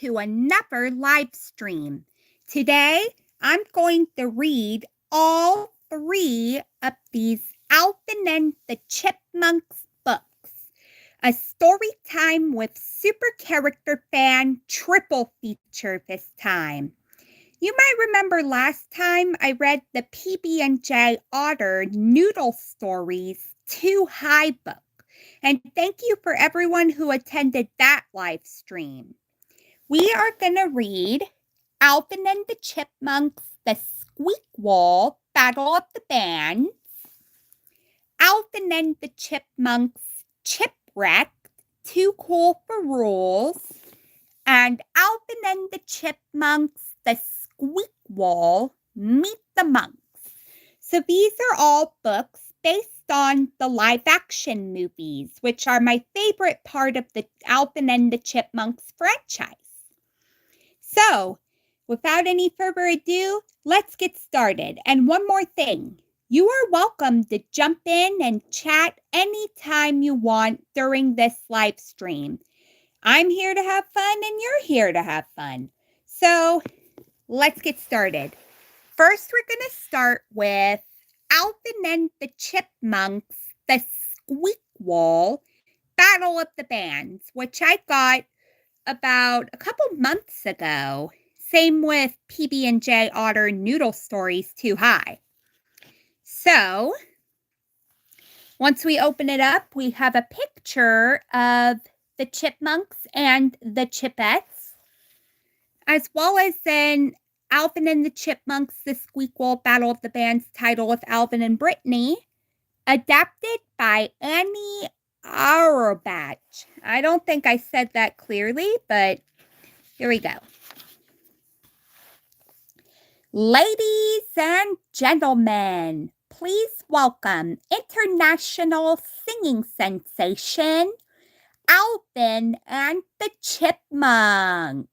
to another live stream. Today, I'm going to read all three of these Alvin and the Chipmunks books. A story time with supercharacterfan triple feature this time. You might remember last time I read the PB&J Otter Noodle Stories Too High book. And thank you for everyone who attended that live stream. We are going to read Alvin and the Chipmunks, the Squeakquel, Battle of the Bands, Alvin and the Chipmunks, Chipwrecked, Too Cool for Rules, and Alvin and the Chipmunks, the Squeakquel, Meet the Munks. So these are all books based on the live-action movies, which are my favorite part of the Alvin and the Chipmunks franchise. So, without any further ado, let's get started. And one more thing, you are welcome to jump in and chat anytime you want during this live stream. I'm here to have fun and you're here to have fun. So, let's get started. First, we're going to start with Alvin and the Chipmunks, the Squeakquel, Battle of the Bands, which I got about a couple months ago. Same with PB&J Otter Noodle Stories Too High. So, once we open it up, we have a picture of the Chipmunks and the Chipettes, as well as an Alvin and the Chipmunks, the Squeakquel, Battle of the Bands title with Alvin and Brittany, adapted by Annie Auerbach. I don't think I said that clearly, but here we go. Ladies and gentlemen, please welcome international singing sensation, Alvin and the Chipmunks.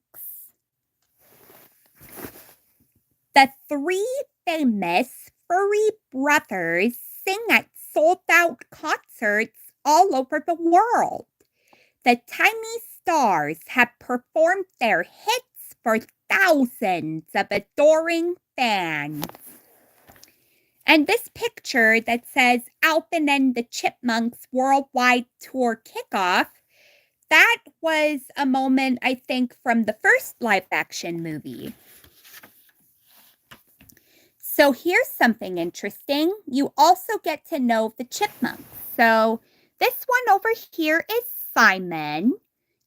The three famous furry brothers sing at sold-out concerts all over the world. The tiny stars have performed their hits for thousands of adoring fans. And this picture that says Alvin and the Chipmunks Worldwide Tour Kickoff, that was a moment, I think, from the first live-action movie. So here's something interesting. You also get to know the Chipmunks. So this one over here is Simon.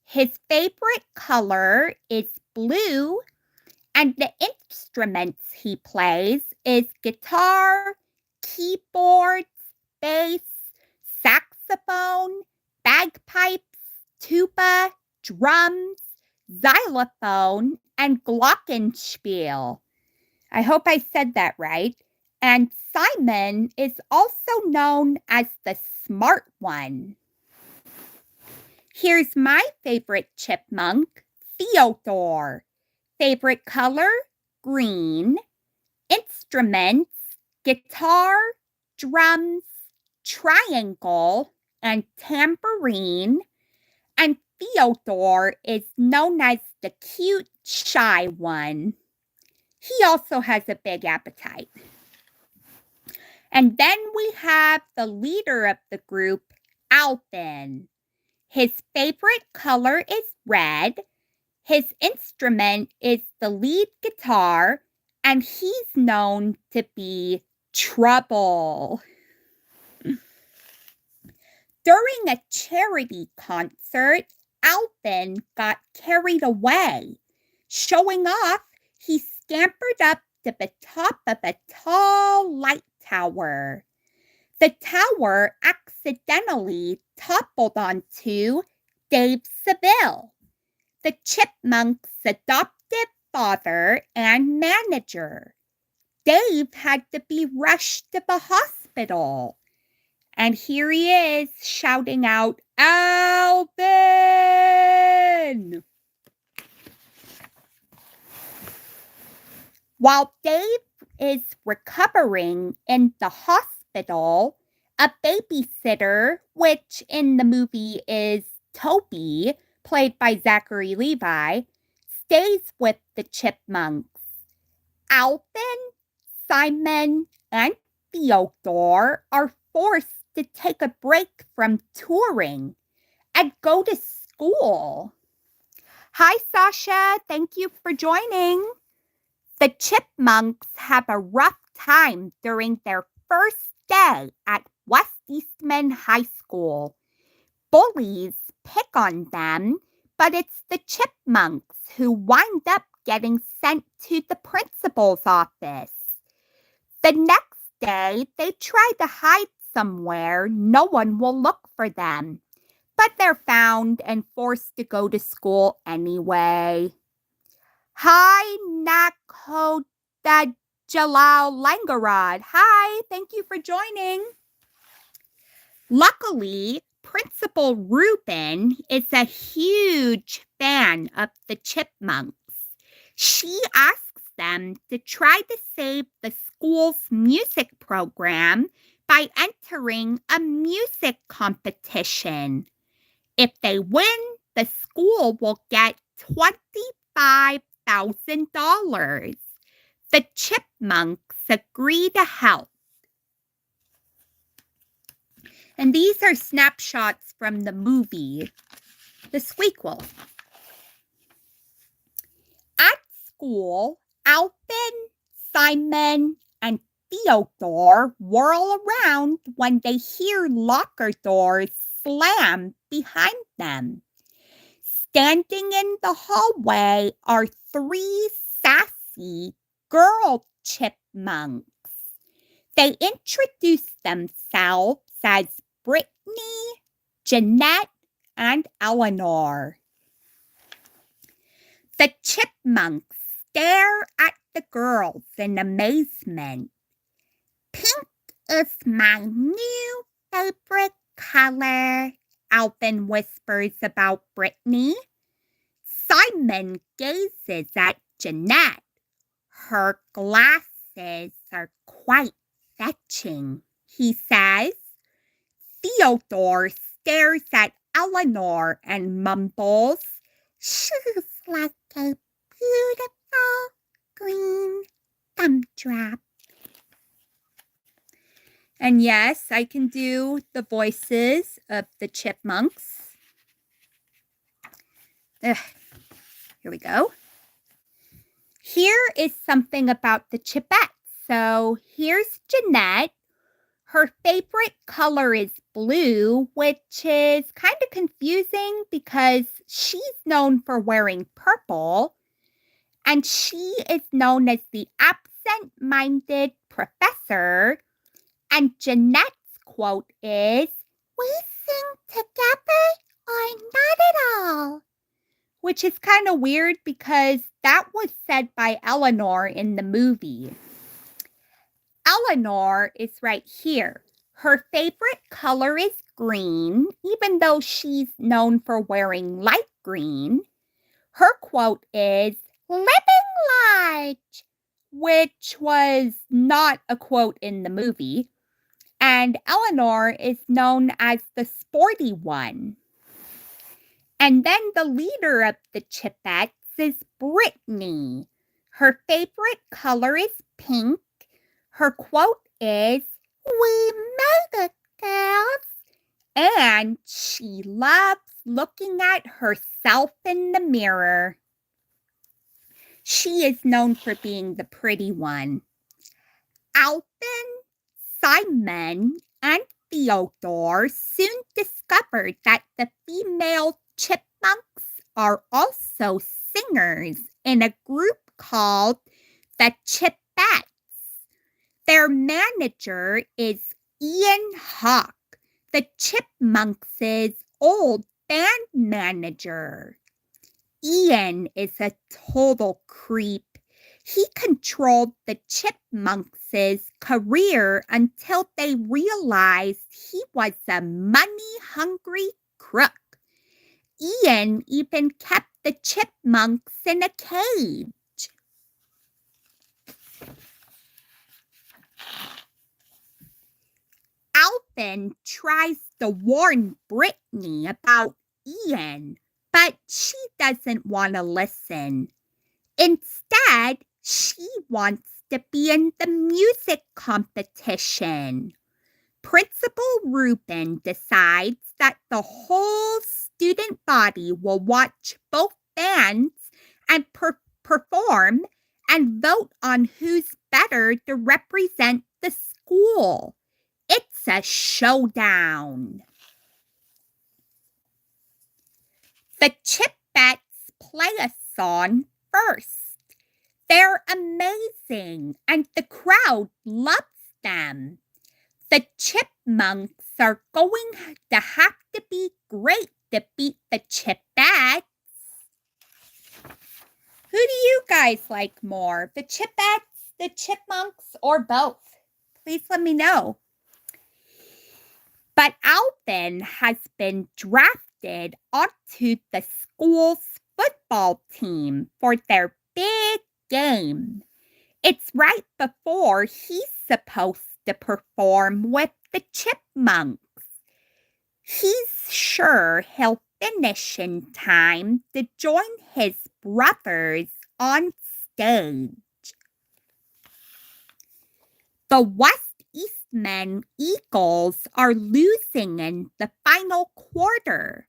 His favorite color is blue. And the instruments he plays is guitar, keyboards, bass, saxophone, bagpipes, tuba, drums, xylophone, and glockenspiel. I hope I said that right. And Simon is also known as the smart one. Here's my favorite chipmunk, Theodore. Favorite color, green. Instruments, guitar, drums, triangle, and tambourine. And Theodore is known as the cute, shy one. He also has a big appetite. And then we have the leader of the group, Alvin. His favorite color is red. His instrument is the lead guitar, and he's known to be trouble. During a charity concert, Alvin got carried away. Showing off, he scampered up to the top of a tall light tower. The tower accidentally toppled onto Dave Seville, the Chipmunks' adoptive father and manager. Dave had to be rushed to the hospital. And here he is shouting out, Alvin! While Dave is recovering in the hospital, a babysitter, which in the movie is Toby, played by Zachary Levi, stays with the Chipmunks. Alvin, Simon, and Theodore are forced to take a break from touring and go to school. Hi, Sasha. Thank you for joining. The Chipmunks have a rough time during their first day at West Eastman High School. Bullies pick on them, but it's the Chipmunks who wind up getting sent to the principal's office. The next day, they try to hide somewhere no one will look for them, but they're found and forced to go to school anyway. Hi, Nakoda Jalal Langarad. Hi, thank you for joining. Luckily, Principal Reuben is a huge fan of the Chipmunks. She asks them to try to save the school's music program by entering a music competition. If they win, the school will get $25,000. The Chipmunks agree to help. And these are snapshots from the movie, The Squeakquel. At school, Alvin, Simon, and Theodore whirl around when they hear locker doors slam behind them. Standing in the hallway are 3 sassy girl chipmunks. They introduce themselves as Brittany, Jeanette, and Eleanor. The Chipmunks stare at the girls in amazement. Pink is my new favorite color, Alvin whispers about Brittany. Simon gazes at Jeanette. Her glasses are quite fetching, he says. Theodore stares at Eleanor and mumbles, "She's like a beautiful green gumdrop." And yes, I can do the voices of the Chipmunks. Here we go. Here is something about the Chipettes. So here's Jeanette. Her favorite color is blue, which is kind of confusing because she's known for wearing purple. And she is known as the absent-minded professor. And Jeanette's quote is, "We sing together or not at all." Which is kind of weird because that was said by Eleanor in the movie. Eleanor is right here. Her favorite color is green, even though she's known for wearing light green. Her quote is, "Living large," which was not a quote in the movie. And Eleanor is known as the sporty one. And then the leader of the Chipettes is Brittany. Her favorite color is pink. Her quote is, "We made it, girls." And she loves looking at herself in the mirror. She is known for being the pretty one. Alvin, Simon, and Theodore soon discovered that the female Chipmunks are also singers in a group called the Chipettes. Their manager is Ian Hawk, the Chipmunks' old band manager. Ian is a total creep. He controlled the Chipmunks' career until they realized he was a money-hungry crook. Ian even kept the Chipmunks in a cage. Alvin tries to warn Brittany about Ian, but she doesn't want to listen. Instead, she wants to be in the music competition. Principal Rubin decides that the whole student body will watch both bands and perform and vote on who's better to represent the school. It's a showdown. The Chipettes play a song first. They're amazing, and the crowd loves them. The Chipmunks are going to have to be great to beat the Chipettes. Who do you guys like more, the Chipettes, the Chipmunks, or both? Please let me know. But Alvin has been drafted onto the school's football team for their big game. It's right before he's supposed to perform with the Chipmunks. He's sure he'll finish in time to join his brothers on stage. The West Eastman Eagles are losing in the final quarter.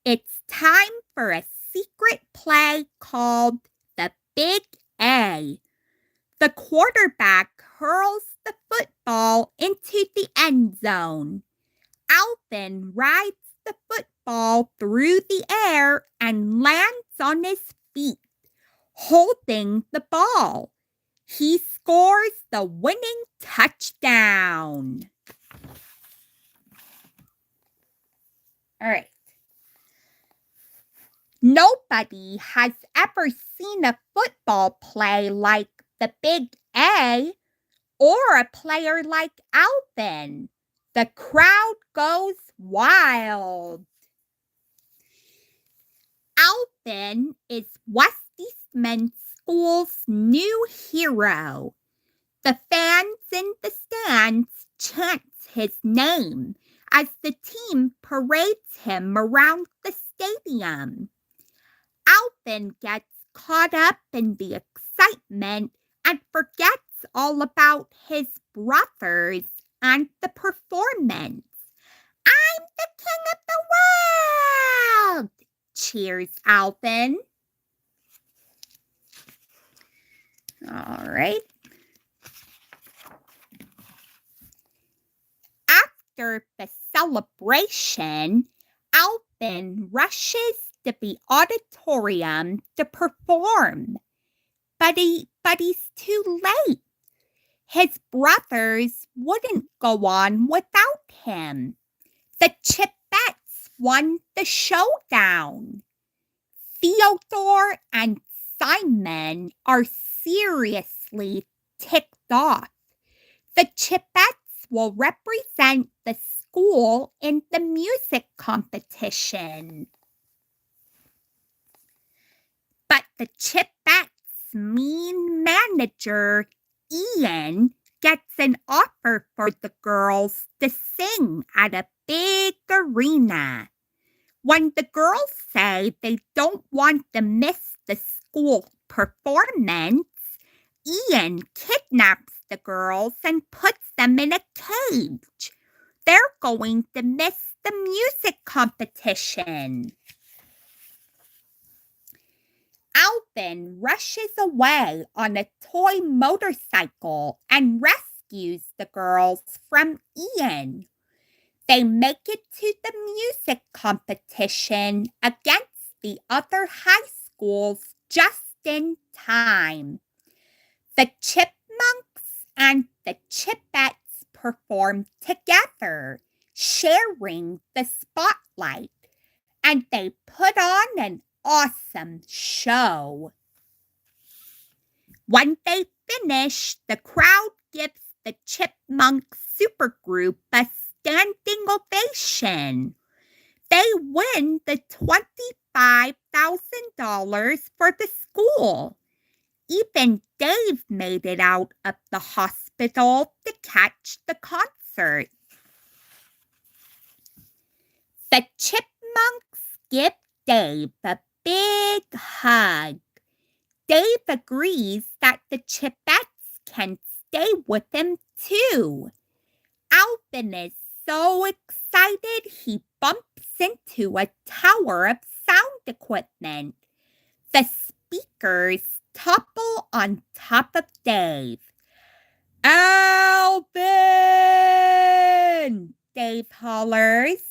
It's time for a secret play called the Big A. The quarterback hurls the football into the end zone. Alvin rides the football through the air and lands on his feet, holding the ball. He scores the winning touchdown. All right. Nobody has ever seen a football play like the Big A or a player like Alvin. The crowd goes wild. Alvin is West Eastman School's new hero. The fans in the stands chant his name as the team parades him around the stadium. Alvin gets caught up in the excitement and forgets all about his brothers and the performance. I'm the king of the world! Cheers, Alvin. All right. After the celebration, Alvin rushes to the auditorium to perform. But he's too late. His brothers wouldn't go on without him. The Chipettes won the showdown. Theodore and Simon are seriously ticked off. The Chipettes will represent the school in the music competition. But the Chipettes' mean manager, Ian, gets an offer for the girls to sing at a big arena. When the girls say they don't want to miss the school performance, Ian kidnaps the girls and puts them in a cage. They're going to miss the music competition. Alvin rushes away on a toy motorcycle and rescues the girls from Ian. They make it to the music competition against the other high schools just in time. The Chipmunks and the Chipettes perform together, sharing the spotlight, and they put on an awesome show. When they finish, the crowd gives the Chipmunk supergroup a standing ovation. They win the $25,000 for the school. Even Dave made it out of the hospital to catch the concert. The Chipmunks give Dave a big hug. Dave agrees that the Chipettes can stay with him too. Alvin is so excited he bumps into a tower of sound equipment. The speakers topple on top of Dave. Alvin! Dave hollers.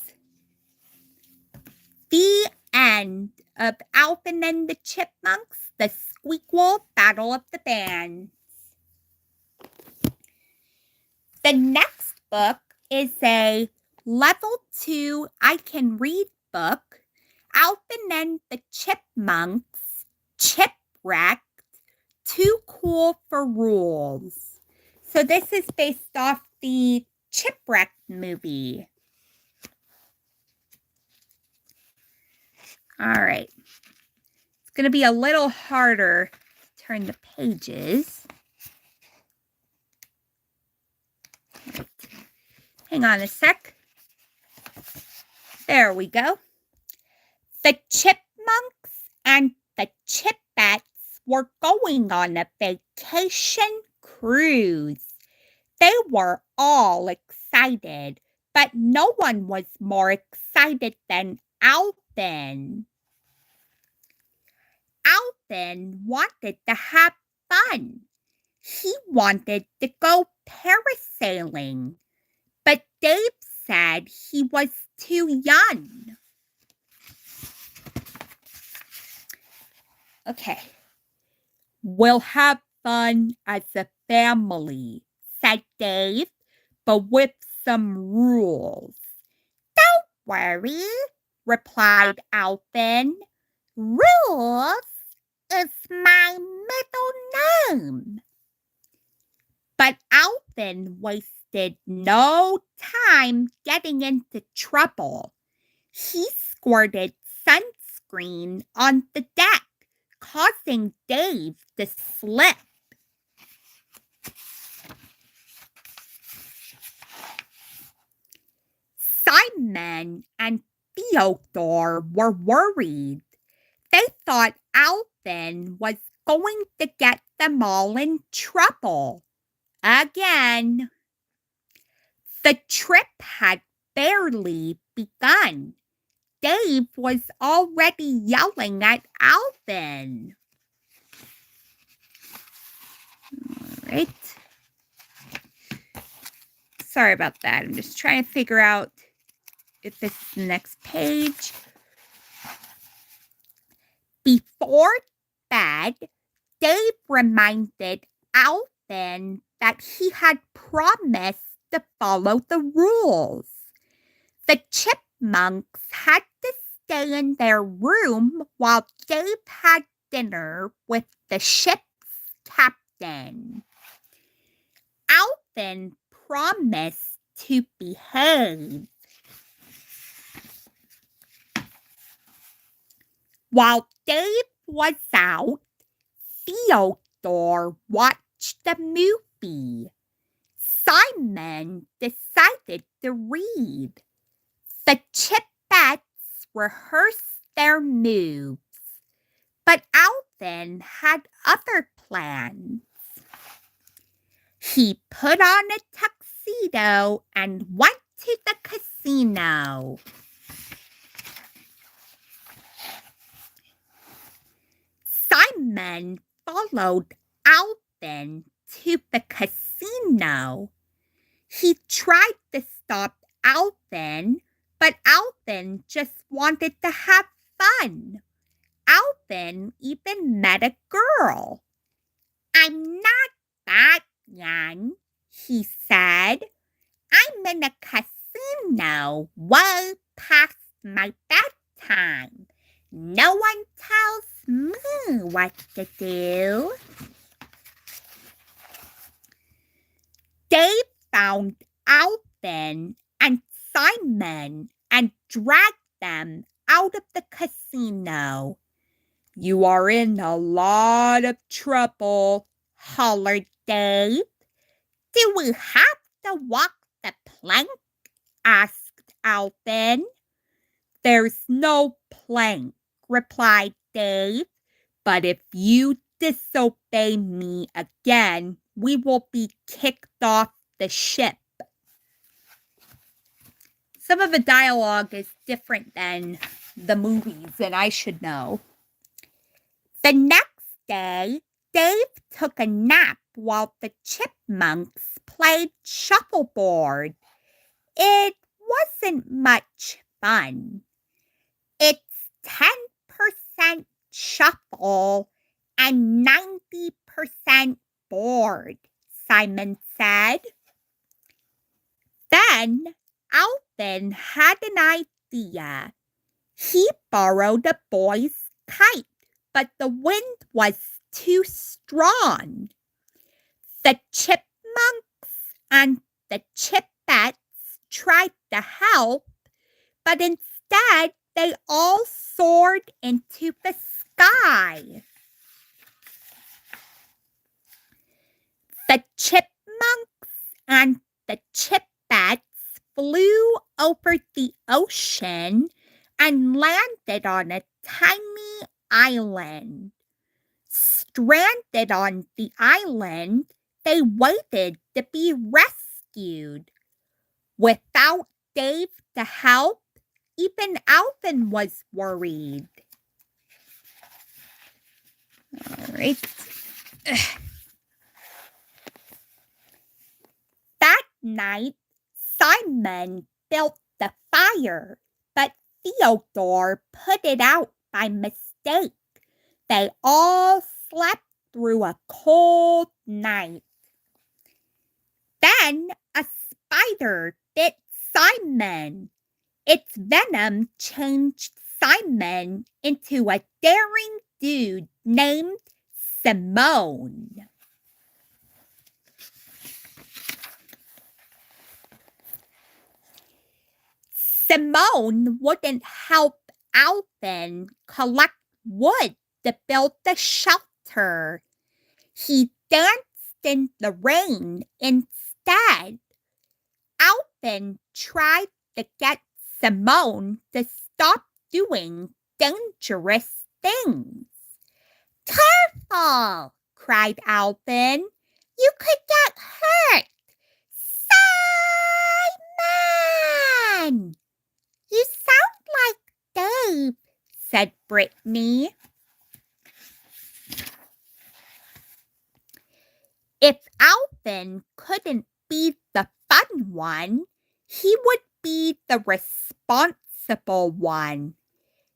The end of Alvin and the Chipmunks, the Squeakquel Battle of the Bands. The next book is a Level 2 I Can Read book, Alvin and the Chipmunks, Chipwrecked, Too Cool for Rules. So this is based off the Chipwrecked movie. All right. It's going to be a little harder to turn the pages. Right. Hang on a sec. There we go. The Chipmunks and the Chipettes were going on a vacation cruise. They were all excited, but no one was more excited than Alvin. Alvin wanted to have fun. He wanted to go parasailing, but Dave said he was too young. Okay. We'll have fun as a family, said Dave, but with some rules. Don't worry, replied Alvin. Rules is my middle name. But Alvin wasted no time getting into trouble. He squirted sunscreen on the deck, causing Dave to slip. Simon and Theodore were worried. They thought Alvin was going to get them all in trouble. Again. The trip had barely begun. Dave was already yelling at Alvin. All right. Sorry about that. I'm just trying to figure out if this is the next page. Before bed, Dave reminded Alvin that he had promised to follow the rules. The Chipmunks had to stay in their room while Dave had dinner with the ship's captain. Alvin promised to behave. While Dave was out, Theodore watched the movie. Simon decided to read. The Chipettes rehearsed their moves, but Alvin had other plans. He put on a tuxedo and went to the casino. Simon followed Alvin to the casino. He tried to stop Alvin, but Alvin just wanted to have fun. Alvin even met a girl. I'm not that young, he said. I'm in a casino way past my bedtime. No one tells me what to do. Dave found Alvin and Simon and dragged them out of the casino. You are in a lot of trouble, hollered Dave. Do we have to walk the plank? Asked Alvin. There's no plank, replied Dave. But if you disobey me again, we will be kicked off the ship. Some of the dialogue is different than the movies, and I should know. The next day, Dave took a nap while the chipmunks played shuffleboard. It wasn't much fun. It's 10% shuffle and 90% bored, Simon said. Then Alvin had an idea. He borrowed a boy's kite, but the wind was too strong. The chipmunks and the chipettes tried to help, but instead they all soared into the sky. The chipmunks and the chipettes flew over the ocean and landed on a tiny island. Stranded on the island, they waited to be rescued. Without Dave to help, even Alvin was worried. All right. That night, Simon built the fire, but Theodore put it out by mistake. They all slept through a cold night. Then a spider bit Simon. Its venom changed Simon into a daring dude named Simone. Simone wouldn't help Alvin collect wood to build the shelter. He danced in the rain instead. Alvin tried to get Simone to stop doing dangerous things. "Careful!" cried Alvin. "You could get hurt!" "Simon! You sound like Dave," said Brittany. If Alvin couldn't be the fun one, he would be the responsible one.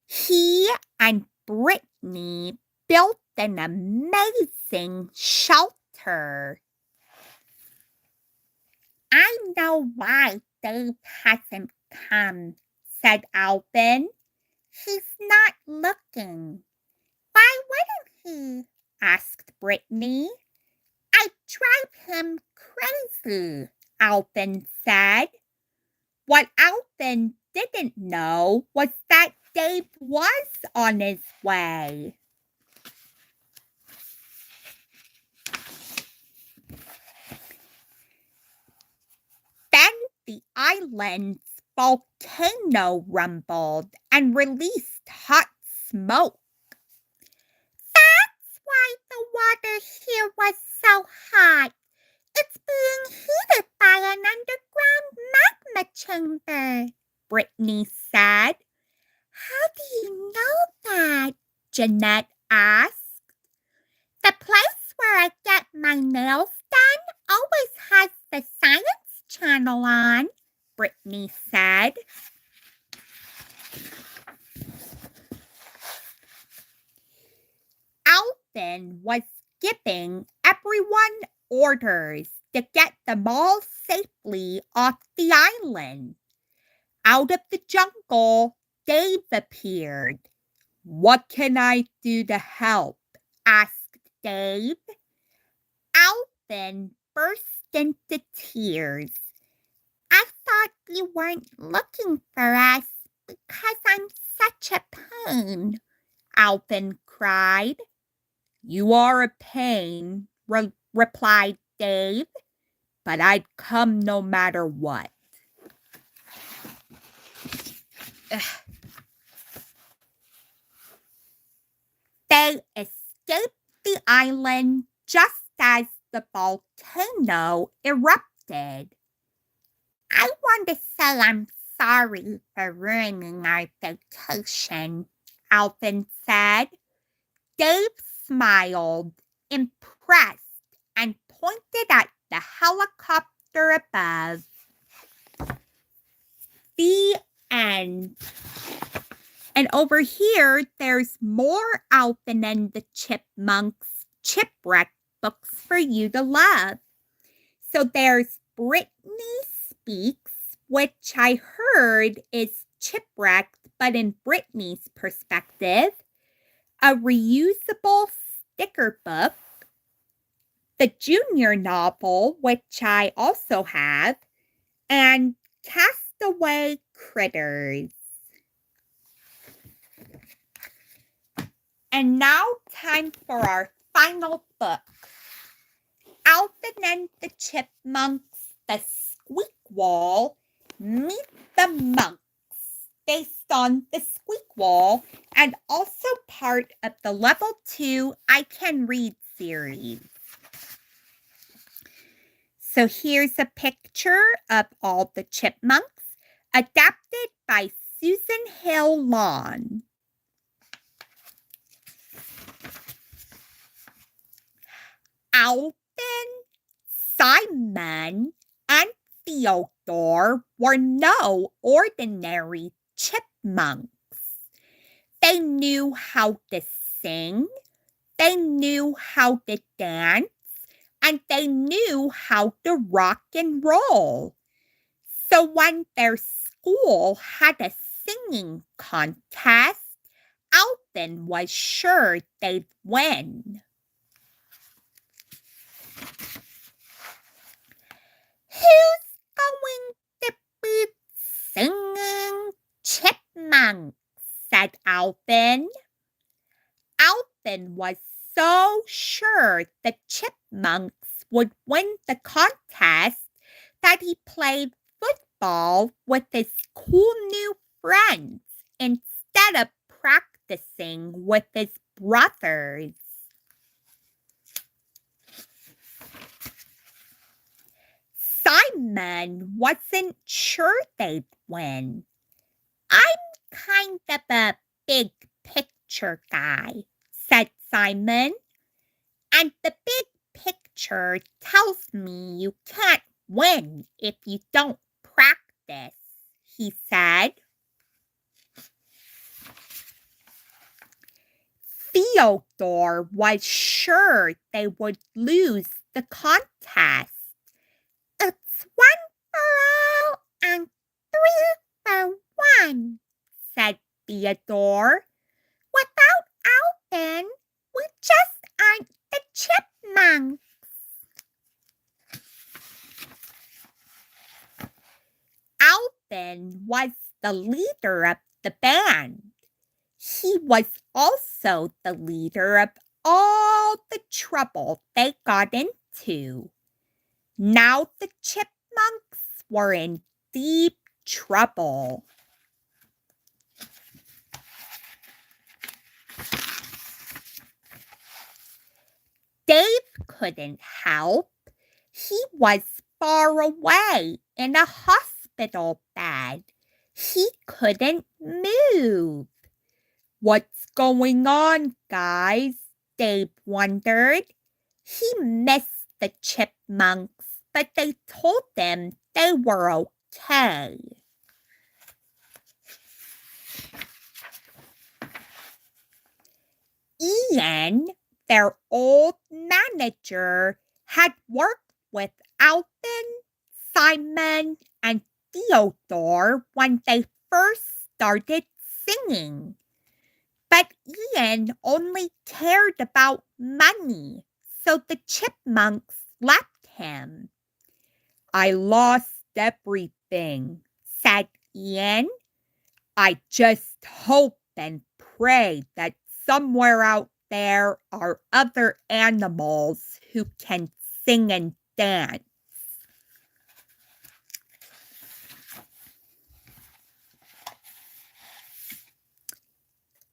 He and Brittany built an amazing shelter. "I know why Dave hasn't come," said Alvin. "He's not looking." "Why wouldn't he?" asked Brittany. "I drive him crazy," Alvin said. What Alvin didn't know was that Dave was on his way. Then the island's volcano rumbled and released hot smoke. "That's why the water here was so hot. It's being heated by an underground magma chamber," Brittany said. "How do you know that?" Jeanette asked. "The place where I get my nails done always has the Science Channel on," Brittany said. Alvin was giving everyone orders to get them all safely off the island. Out of the jungle, Dave appeared. "What can I do to help?" asked Dave. Alvin burst into tears. "I thought you weren't looking for us because I'm such a pain," Alvin cried. "You are a pain," replied Dave, "but I'd come no matter what." They escaped the island just as the volcano erupted. I want to say I'm sorry for ruining our vacation, Alvin said. Dave smiled, impressed, and pointed at the helicopter above. The end. And over here, there's more Alvin and the Chipmunks Chipwrecked books for you to love. So there's Brittany Speaks, which I heard is Chipwrecked, but in Brittany's perspective. A reusable sticker book. The junior novel, which I also have. And Castaway Critters. And now time for our final book. Alvin and the Chipmunks, the Squeakquel, Meet the Munks, based on the Squeakquel and also part of the Level 2 I Can Read series. So here's a picture of all the chipmunks, adapted by Susan Hill Lawn. Alvin, Simon, and Theodore were no ordinary chipmunks. They knew how to sing, they knew how to dance, and they knew how to rock and roll. So when their school had a singing contest, Alvin was sure they'd win. Who's going to be singing? Chipmunks, said Alvin. Alvin was so sure the chipmunks would win the contest that he played football with his cool new friends instead of practicing with his brothers. Simon wasn't sure they'd win. I'm kind of a big picture guy, said Simon. And the big picture tells me you can't win if you don't practice, he said. Theodore was sure they would lose the contest. It's 1 for all and 3 for 1, said Theodore. Without Alvin, we just aren't the chipmunks. Alvin was the leader of the band. He was also the leader of all the trouble they got into. Now the chipmunks were in deep trouble. Dave couldn't help. He was far away in a hospital bed. He couldn't move. What's going on, guys? Dave wondered. He missed the chipmunks, but they told him they were okay. Ian, their old manager, had worked with Alvin, Simon, and Theodore when they first started singing. But Ian only cared about money, so the chipmunks left him. I lost everything, said Ian. I just hope and pray that somewhere out there are other animals who can sing and dance.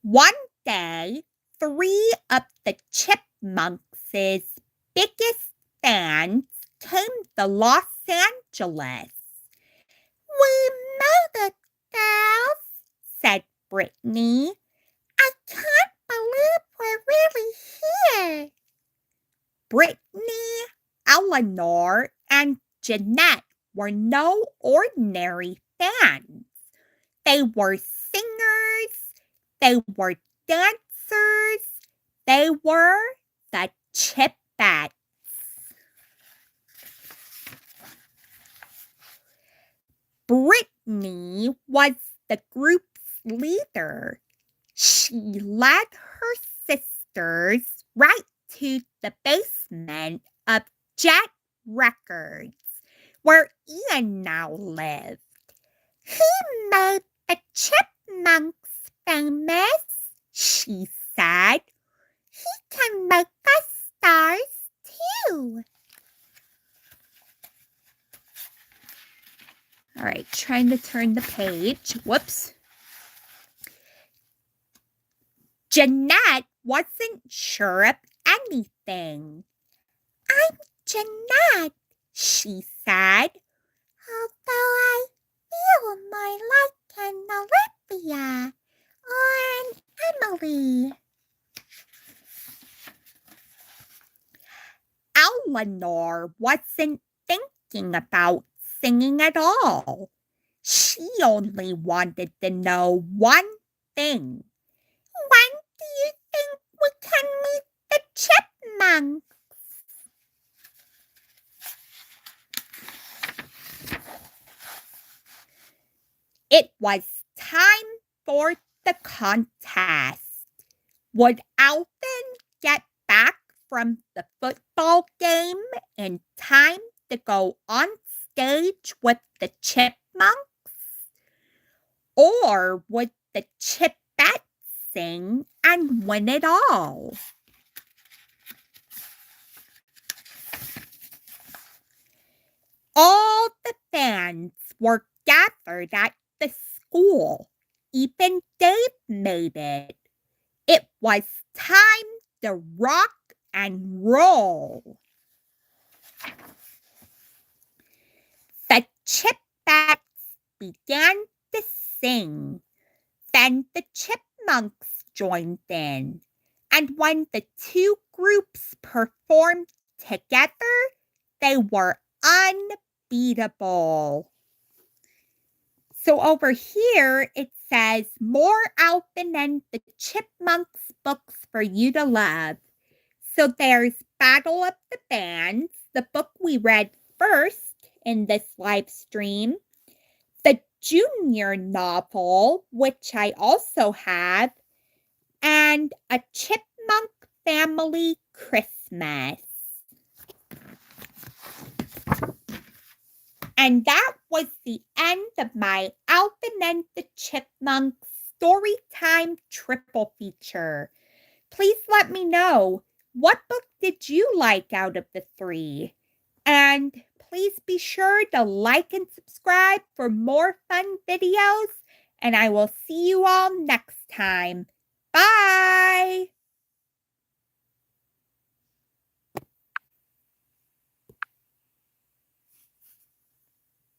One day, 3 of the chipmunks Chipmunks' biggest fans came to Los Angeles. "We made it, girls," said Brittany. "I can't believe we're really here." Brittany, Eleanor, and Jeanette were no ordinary fans. They were singers, they were dancers, they were the Chipettes. Brittany was the group's leader. She led her sisters right to the basement of Jet Records, where Ian now lived. "He made the Chipmunks famous," she said. "He can make us stars too." All right, trying to turn the page. Whoops. Jeanette wasn't sure of anything. "I'm Jeanette," she said, "although I feel more like an Olivia or an Emily." Eleanor wasn't thinking about singing at all. She only wanted to know one thing. "When do you think we can meet the Chipmunks?" It was time for the contest. Would Alvin get back from the football game in time to go on stage with the Chipmunks? Or would the Chipettes sing and win it all? All the fans were gathered at the school. Even Dave made it. It was time to rock and roll. The Chipettes began to sing. Then the Chipmunks joined in. And when the two groups performed together, they were unbeatable. So over here, it says, "More Alvin and the Chipmunks books for you to love." So there's Battle of the Bands, the book we read first in this live stream, the junior novel, which I also have, and a Chipmunk Family Christmas. And that was the end of my Alvin and the Chipmunks Storytime Triple Feature. Please let me know, what book did you like out of the three? And please be sure to like and subscribe for more fun videos. And I will see you all next time. Bye!